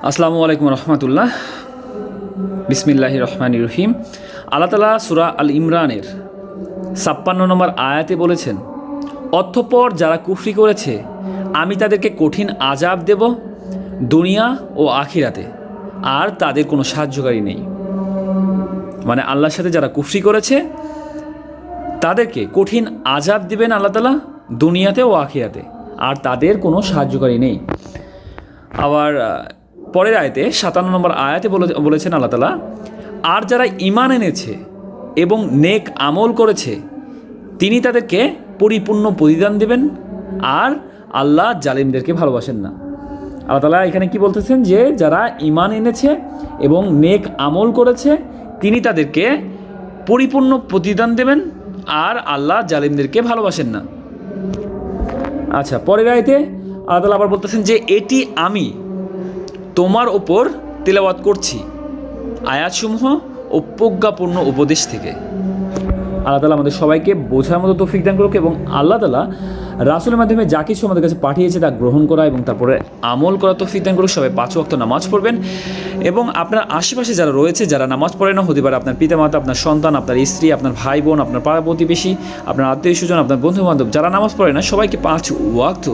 আসসালামু আলাইকুম রহমতুল্লাহ। বিসমিল্লাহির রহমানির রহিম। আল্লাহ তাআলা সূরা আল ইমরানের ৫৬ নম্বর আয়াতে বলেছেন, অতঃপর যারা কুফরি করেছে আমি তাদেরকে কঠিন আযাব দেব দুনিয়া ও আখিরাতে, আর তাদের কোনো সাহায্যকারী নেই। মানে আল্লাহর সাথে যারা কুফরি করেছে তাদেরকে কঠিন আযাব দিবেন আল্লাহ তাআলা দুনিয়াতে ও আখিরাতে, আর তাদের কোনো সাহায্যকারী নেই। আবার পরের আয়াতে ৫৭ নম্বর আয়াতে বলেছেন আল্লাহ তাআলা, আর যারা ঈমান এনেছে এবং নেক আমল করেছে তিনি তাদেরকে পরিপূর্ণ প্রতিদান দেবেন, আর আল্লাহ জালিমদেরকে ভালোবাসেন না। আল্লাহ তাআলা এখানে কি বলতেছেন যে যারা ঈমান এনেছে এবং নেক আমল করেছে তিনি তাদেরকে পরিপূর্ণ প্রতিদান দেবেন, আর আল্লাহ জালিমদেরকে ভালোবাসেন না। আচ্ছা, পরের আয়াতে আল্লাহ তাআলা আবার বলতেছেন যে এটি আমি তোমার ওপর তিলাওয়াত করছি আয়াতসমূহ ও প্রজ্ঞাপূর্ণ উপদেশ থেকে। আল্লাহ তাআলা আমাদের সবাইকে বোঝার মতো তৌফিক দান করুক, এবং আল্লাহ তাআলা রাসূলের মাধ্যমে যা কিছু আমাদের কাছে পাঠিয়েছে তা গ্রহণ করা এবং তারপরে আমল করা তৌফিক দান করুক। সবাই ৫ ওয়াক্ত নামাজ পড়বেন, এবং আপনার আশেপাশে যারা রয়েছে যারা নামাজ পড়ে না, হতে পারে আপনার পিতামাতা, আপনার সন্তান, আপনার স্ত্রী, আপনার ভাই বোন, আপনার পাড়া প্রতিবেশী, আপনার আত্মীয় স্বজন, আপনার বন্ধু বান্ধব যারা নামাজ পড়ে না, সবাইকে ৫ ওয়াক্ত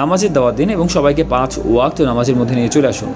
নামাজের দাওয়াত দিন এবং সবাইকে ৫ ওয়াক্ত নামাজের মধ্যে নিয়ে চলে আসুন।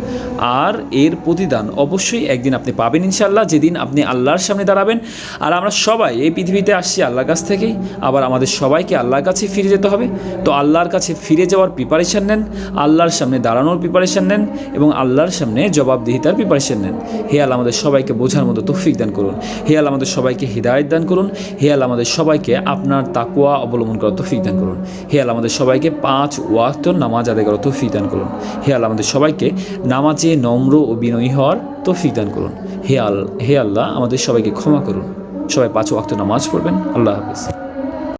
আর এর প্রতিদান অবশ্যই একদিন আপনি পাবেন ইনশাআল্লাহ, যেদিন আপনি আল্লাহর সামনে দাঁড়াবেন। আর আমরা সবাই এই পৃথিবীতে আসছি আল্লাহর কাছ থেকেই, আবার আমাদের সবাইকে আল্লাহর কাছে ফিরে যেতে হবে। তো আল্লাহর কাছে ফিরে যাওয়ার প্রিপারেশান নেন, আল্লাহর সামনে দাঁড়ানোর প্রিপারেশান নেন, এবং আল্লাহর সামনে জবাবদিহিতার প্রিপারেশান নেন। হে আল্লাহ আমাদের সবাইকে বোঝার মতো তৌফিক দান করুন। হে আল্লাহ আমাদের সবাইকে হিদায়াত দান করুন। হে আল্লাহ আমাদের সবাইকে আপনার তাকওয়া অবলম্বন করার তৌফিক দান করুন। হে আল্লাহ আমাদের সবাইকে ৫ ওয়াক্ত নামাজ আদায় করার তৌফিক দান করুন। হে আল্লাহ আমাদের সবাইকে নামাজে নম্র ও বিনয়ী হওয়ার তৌফিক দান করুন। হে আল্লাহ আমাদের সবাইকে ক্ষমা করুন। সবাই ৫ ওয়াক্ত নামাজ পড়বেন। আল্লাহ হাফেজ।